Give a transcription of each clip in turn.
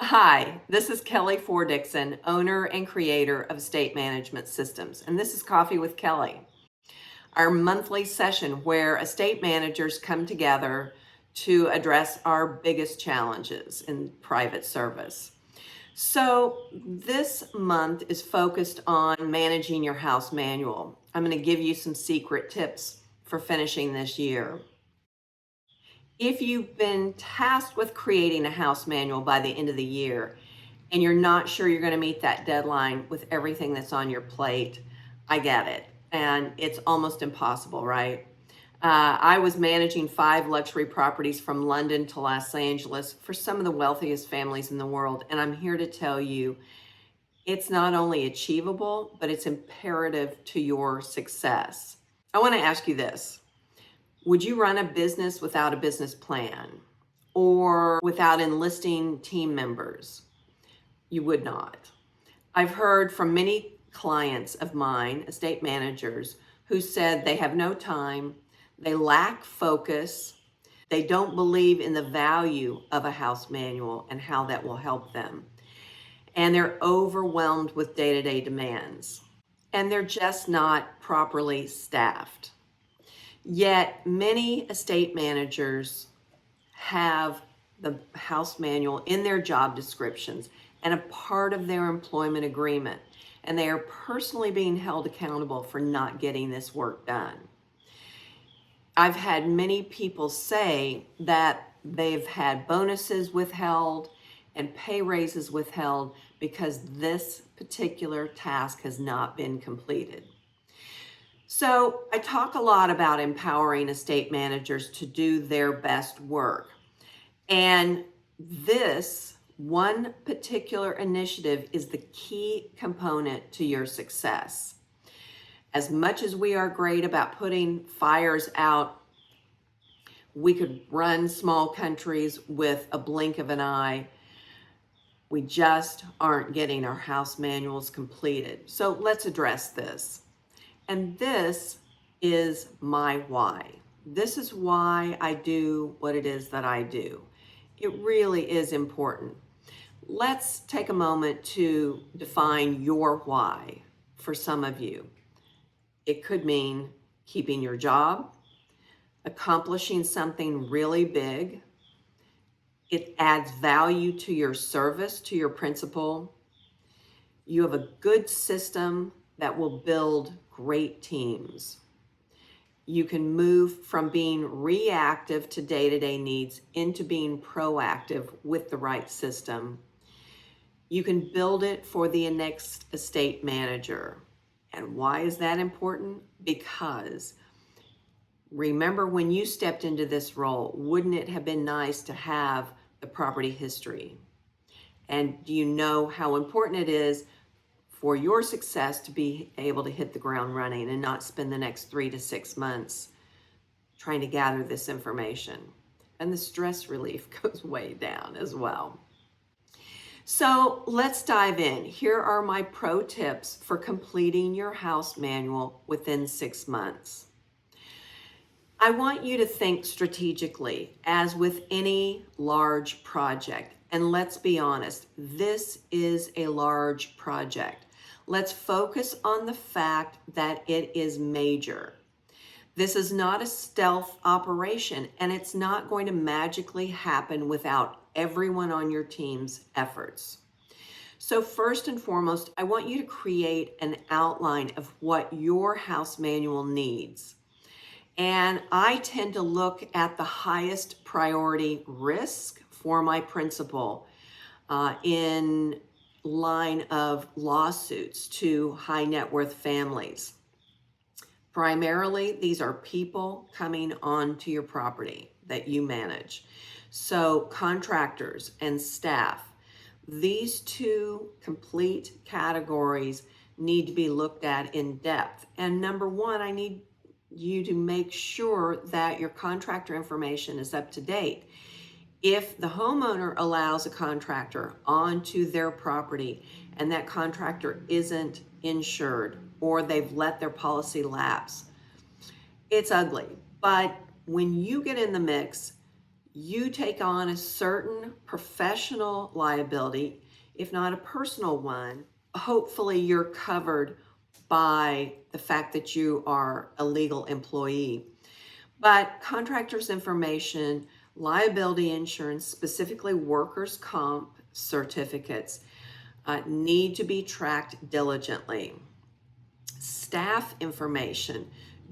Hi, this is Kelly Fore Dixon, owner and creator of Estate Management Systems, and this is Coffee with Kelly, our monthly session where estate managers come together to address our biggest challenges in private service. So this month is focused on managing your house manual. I'm going to give you some secret tips for finishing this year. If you've been tasked with creating a house manual by the end of the year and you're not sure you're going to meet that deadline with everything that's on your plate, I get it. And it's almost impossible, right? I was managing 5 luxury properties from London to Los Angeles for some of the wealthiest families in the world. And I'm here to tell you, it's not only achievable, but it's imperative to your success. I want to ask you this. Would you run a business without a business plan or without enlisting team members? You would not. I've heard from many clients of mine, estate managers, who said they have no time, they lack focus, they don't believe in the value of a house manual and how that will help them. And they're overwhelmed with day-to-day demands. And they're just not properly staffed. Yet many estate managers have the house manual in their job descriptions and a part of their employment agreement, and they are personally being held accountable for not getting this work done. I've had many people say that they've had bonuses withheld and pay raises withheld because this particular task has not been completed. So I talk a lot about empowering estate managers to do their best work. And this one particular initiative is the key component to your success. As much as we are great about putting fires out, we could run small countries with a blink of an eye. We just aren't getting our house manuals completed. So let's address this. And this is my why. This is why I do what it is that I do. It really is important. Let's take a moment to define your why for some of you. It could mean keeping your job, accomplishing something really big. It adds value to your service, to your principal. You have a good system that will build great teams. You can move from being reactive to day-to-day needs into being proactive with the right system. You can build it for the next estate manager. And why is that important? Because remember when you stepped into this role, wouldn't it have been nice to have the property history? And do you know how important it is for your success to be able to hit the ground running and not spend the next 3 to 6 months trying to gather this information? And the stress relief goes way down as well. So let's dive in. Here are my pro tips for completing your house manual within 6 months. I want you to think strategically, as with any large project. And let's be honest, this is a large project. Let's focus on the fact that it is major. This is not a stealth operation, and it's not going to magically happen without everyone on your team's efforts. So first and foremost, I want you to create an outline of what your house manual needs. And I tend to look at the highest priority risk for my principal in line of lawsuits to high net worth families. Primarily, these are people coming onto your property that you manage. So contractors and staff, these two complete categories need to be looked at in depth. And number one, I need you to make sure that your contractor information is up to date. If the homeowner allows a contractor onto their property and that contractor isn't insured or they've let their policy lapse, it's ugly. But when you get in the mix, you take on a certain professional liability, if not a personal one. Hopefully you're covered by the fact that you are a legal employee. But contractors' information, liability insurance, specifically workers' comp certificates, need to be tracked diligently. Staff information.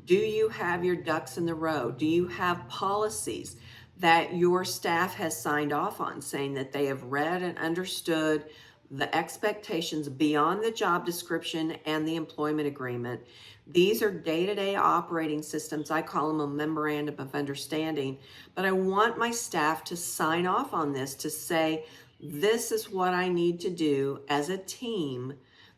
Do you have your ducks in the row? Do you have policies that your staff has signed off on, saying that they have read and understood the expectations beyond the job description and the employment agreement? These are day-to-day operating systems. I call them a memorandum of understanding, but I want my staff to sign off on this, to say, this is what I need to do as a team.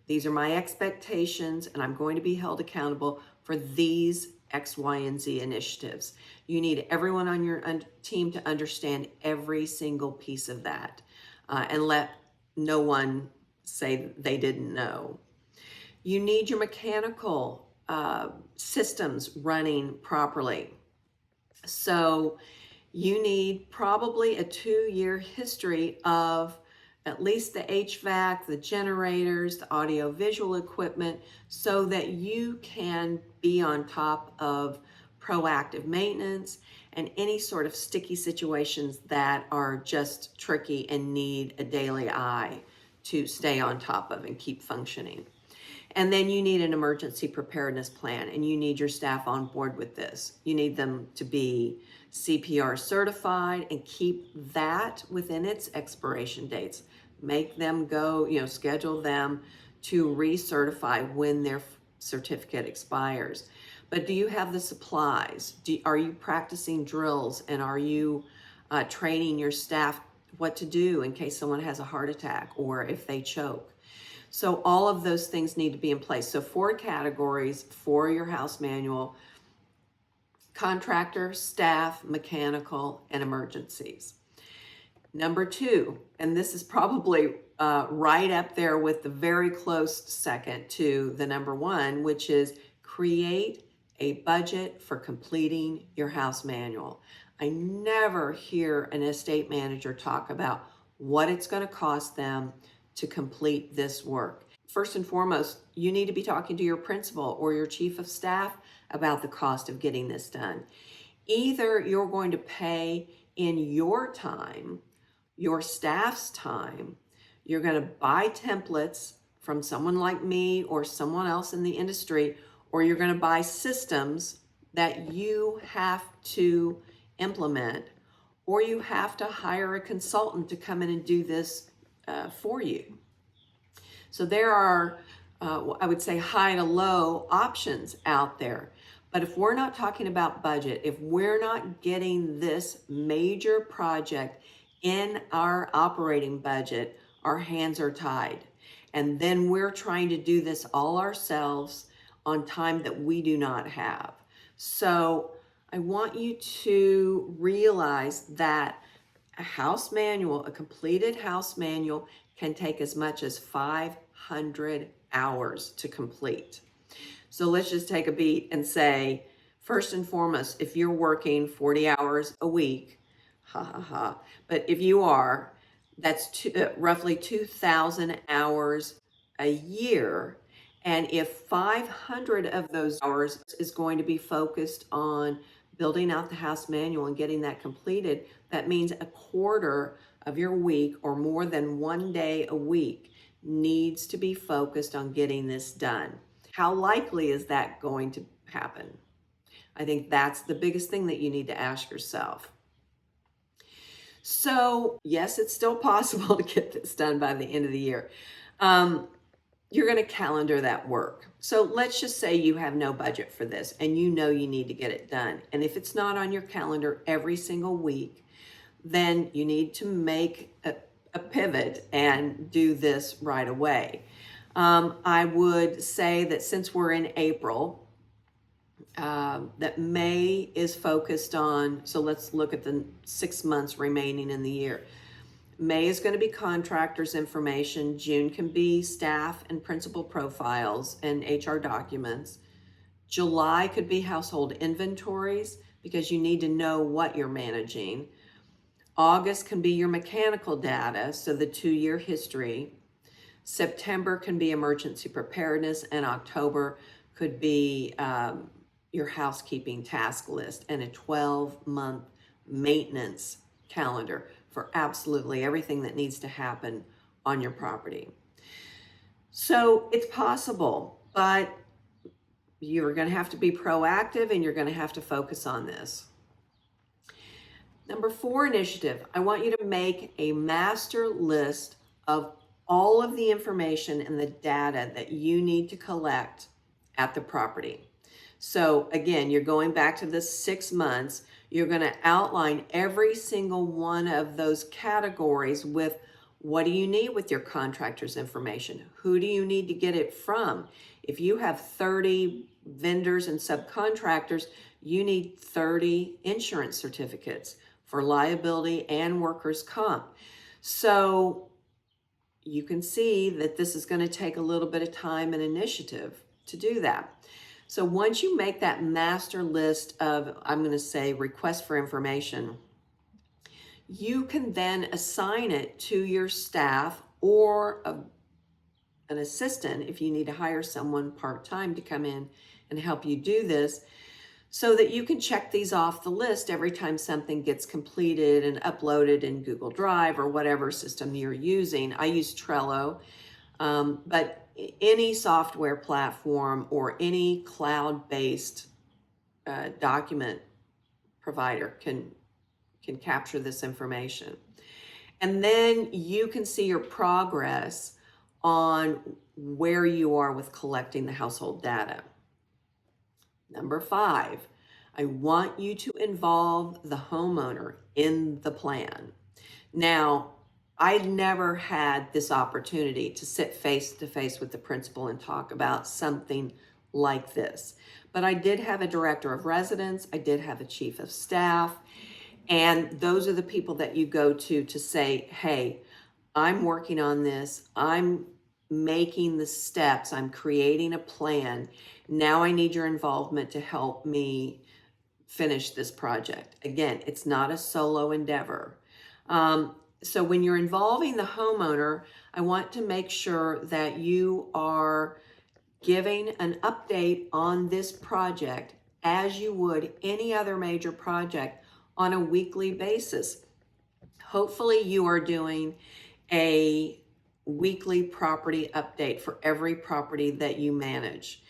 These are my expectations, and I'm going to be held accountable for these X, Y, and Z initiatives. You need everyone on your team to understand every single piece of that, and let no one say they didn't know. You need your mechanical systems running properly. So you need probably a 2-year history of at least the HVAC, the generators, the audio-visual equipment, so that you can be on top of proactive maintenance and any sort of sticky situations that are just tricky and need a daily eye to stay on top of and keep functioning. And then you need an emergency preparedness plan, and you need your staff on board with this. You need them to be CPR certified and keep that within its expiration dates. Make them go, schedule them to recertify when their certificate expires. But do you have the supplies? Are you practicing drills, and are you training your staff what to do in case someone has a heart attack or if they choke? So all of those things need to be in place. So 4 categories for your house manual: contractor, staff, mechanical, and emergencies. Number 2, and this is probably right up there with the very close second to the number 1, which is create a budget for completing your house manual. I never hear an estate manager talk about what it's going to cost them to complete this work. First and foremost, you need to be talking to your principal or your chief of staff about the cost of getting this done. Either you're going to pay in your time, your staff's time, you're going to buy templates from someone like me or someone else in the industry, or you're going to buy systems that you have to implement, or you have to hire a consultant to come in and do this for you. So there are, I would say, high to low options out there. But if we're not talking about budget, if we're not getting this major project in our operating budget, our hands are tied. And then we're trying to do this all ourselves on time that we do not have. So I want you to realize that a house manual, a completed house manual, can take as much as 500 hours to complete. So let's just take a beat and say, first and foremost, if you're working 40 hours a week, but if you are, that's roughly 2,000 hours a year. And if 500 of those hours is going to be focused on building out the house manual and getting that completed, that means a quarter of your week, or more than 1 day a week, needs to be focused on getting this done. How likely is that going to happen? I think that's the biggest thing that you need to ask yourself. So yes, it's still possible to get this done by the end of the year. You're going to calendar that work. So let's just say you have no budget for this and you know you need to get it done. And if it's not on your calendar every single week, then you need to make a pivot and do this right away. I would say that since we're in April, that May is focused on, so let's look at the 6 months remaining in the year. May is going to be contractors information. June can be staff and principal profiles and HR documents. July could be household inventories, because you need to know what you're managing. August can be your mechanical data, so the 2-year history. September can be emergency preparedness, and October could be your housekeeping task list and a 12-month maintenance calendar for absolutely everything that needs to happen on your property. So it's possible, but you're going to have to be proactive and you're going to have to focus on this. Number 4 initiative, I want you to make a master list of all of the information and the data that you need to collect at the property. So again, you're going back to the 6 months. You're going to outline every single one of those categories with what do you need with your contractor's information? Who do you need to get it from? If you have 30 vendors and subcontractors, you need 30 insurance certificates for liability and workers' comp. So you can see that this is going to take a little bit of time and initiative to do that. So once you make that master list of, I'm going to say, requests for information, you can then assign it to your staff or an assistant if you need to hire someone part-time to come in and help you do this, so that you can check these off the list every time something gets completed and uploaded in Google Drive or whatever system you're using. I use Trello, but any software platform or any cloud-based document provider can capture this information. And then you can see your progress on where you are with collecting the household data. Number 5, I want you to involve the homeowner in the plan. Now, I never had this opportunity to sit face to face with the principal and talk about something like this. But I did have a director of residence, I did have a chief of staff, and those are the people that you go to say, hey, I'm working on this, I'm making the steps, I'm creating a plan. Now I need your involvement to help me finish this project. Again, it's not a solo endeavor. So when you're involving the homeowner, I want to make sure that you are giving an update on this project as you would any other major project on a weekly basis. Hopefully you are doing a weekly property update for every property that you manage.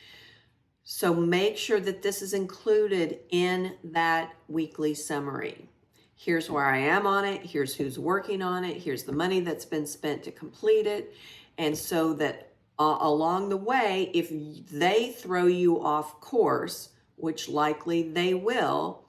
So make sure that this is included in that weekly summary. Here's where I am on it, here's who's working on it, here's the money that's been spent to complete it. And so that along the way, if they throw you off course, which likely they will,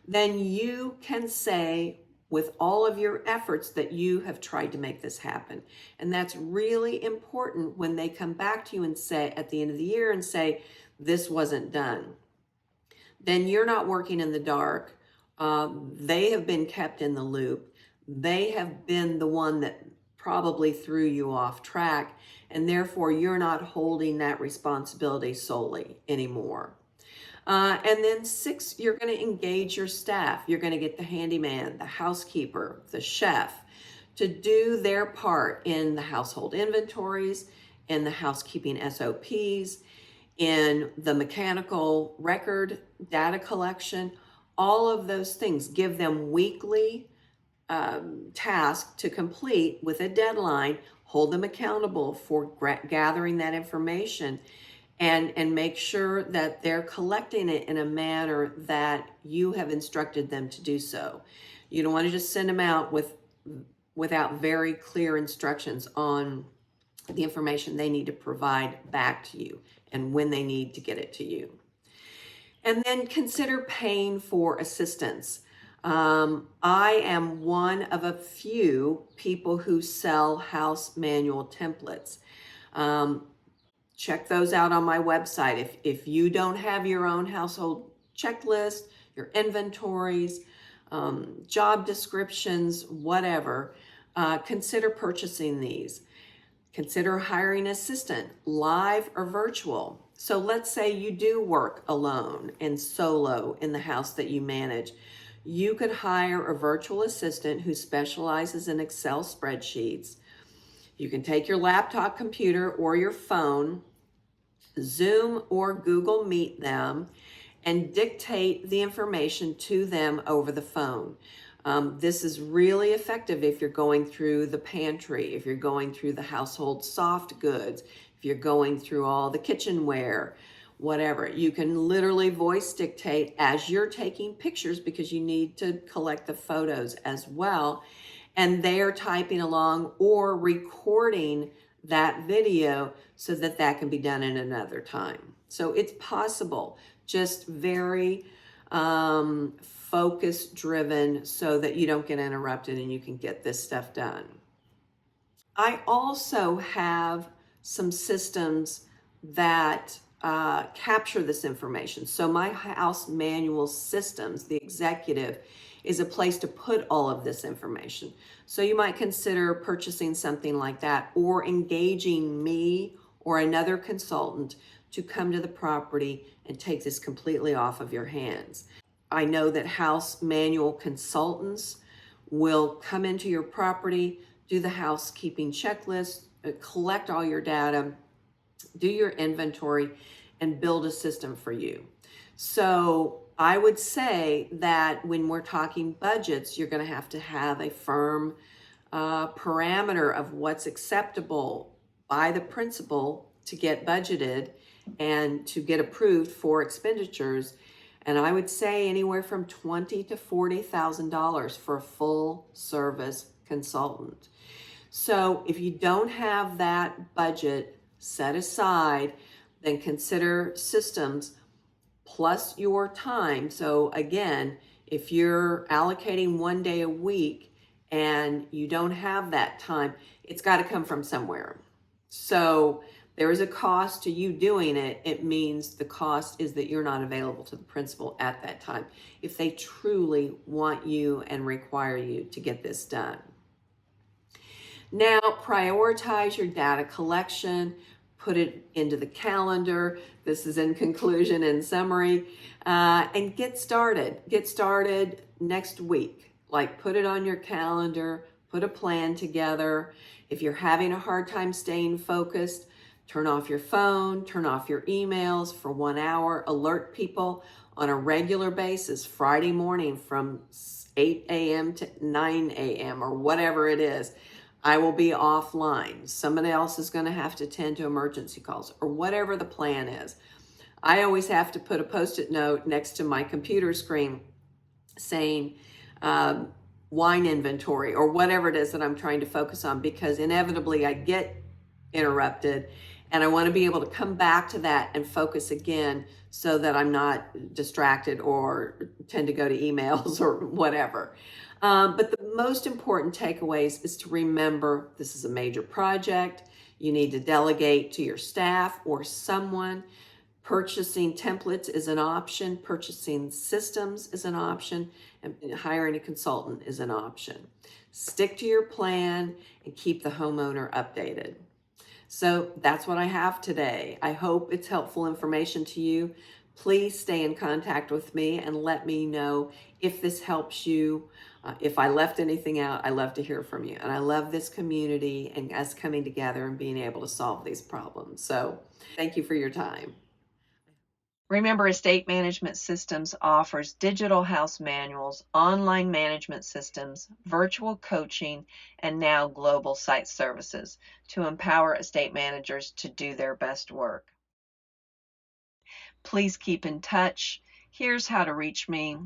then you can say with all of your efforts that you have tried to make this happen. And that's really important when they come back to you and say at the end of the year and say, this wasn't done. Then you're not working in the dark. They have been kept in the loop. They have been the one that probably threw you off track, and therefore you're not holding that responsibility solely anymore. And then 6, you're going to engage your staff. You're going to get the handyman, the housekeeper, the chef to do their part in the household inventories, in the housekeeping SOPs, in the mechanical record data collection, all of those things. Give them weekly tasks to complete with a deadline, hold them accountable for gathering that information, and make sure that they're collecting it in a manner that you have instructed them to do so. You don't want to just send them out without very clear instructions on the information they need to provide back to you and when they need to get it to you. And then consider paying for assistance. I am one of a few people who sell house manual templates. Check those out on my website. If you don't have your own household checklist, your inventories, job descriptions, whatever, consider purchasing these. Consider hiring an assistant, live or virtual. So let's say you do work alone and solo in the house that you manage. You could hire a virtual assistant who specializes in Excel spreadsheets. You can take your laptop computer or your phone, Zoom or Google Meet them, and dictate the information to them over the phone. This is really effective if you're going through the pantry, if you're going through the household soft goods, if you're going through all the kitchenware, whatever. You can literally voice dictate as you're taking pictures because you need to collect the photos as well. And they're typing along or recording that video so that that can be done at another time. So it's possible, just very focus driven so that you don't get interrupted and you can get this stuff done. I also have some systems that capture this information. So my house manual systems, the executive, is a place to put all of this information. So you might consider purchasing something like that or engaging me or another consultant to come to the property and take this completely off of your hands. I know that house manual consultants will come into your property, do the housekeeping checklist, collect all your data, do your inventory, and build a system for you. So I would say that when we're talking budgets, you're going to have a firm parameter of what's acceptable by the principal to get budgeted and to get approved for expenditures. And I would say anywhere from $20,000 to $40,000 for a full service consultant. So if you don't have that budget set aside, then consider systems plus your time. So again, if you're allocating 1 day a week and you don't have that time, it's got to come from somewhere. So there is a cost to you doing it. It means the cost is that you're not available to the principal at that time if they truly want you and require you to get this done. Now, prioritize your data collection, put it into the calendar. This is in conclusion and summary, and get started. Get started next week. Like, put it on your calendar, put a plan together. If you're having a hard time staying focused, turn off your phone, turn off your emails for 1 hour, alert people on a regular basis, Friday morning from 8 a.m. to 9 a.m. or whatever it is. I will be offline. Somebody else is going to have to attend to emergency calls or whatever the plan is. I always have to put a Post-it note next to my computer screen saying wine inventory or whatever it is that I'm trying to focus on, because inevitably I get interrupted and I want to be able to come back to that and focus again so that I'm not distracted or tend to go to emails or whatever. But the most important takeaways is to remember this is a major project. You need to delegate to your staff or someone. Purchasing templates is an option. Purchasing systems is an option. And hiring a consultant is an option. Stick to your plan and keep the homeowner updated. So that's what I have today. I hope it's helpful information to you. Please stay in contact with me and let me know if this helps you. If I left anything out, I love to hear from you. And I love this community and us coming together and being able to solve these problems. So thank you for your time. Remember, Estate Management Systems offers digital house manuals, online management systems, virtual coaching, and now global site services to empower estate managers to do their best work. Please keep in touch. Here's how to reach me.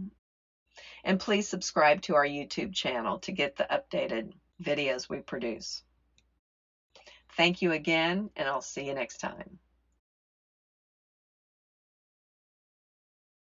And please subscribe to our YouTube channel to get the updated videos we produce. Thank you again, and I'll see you next time.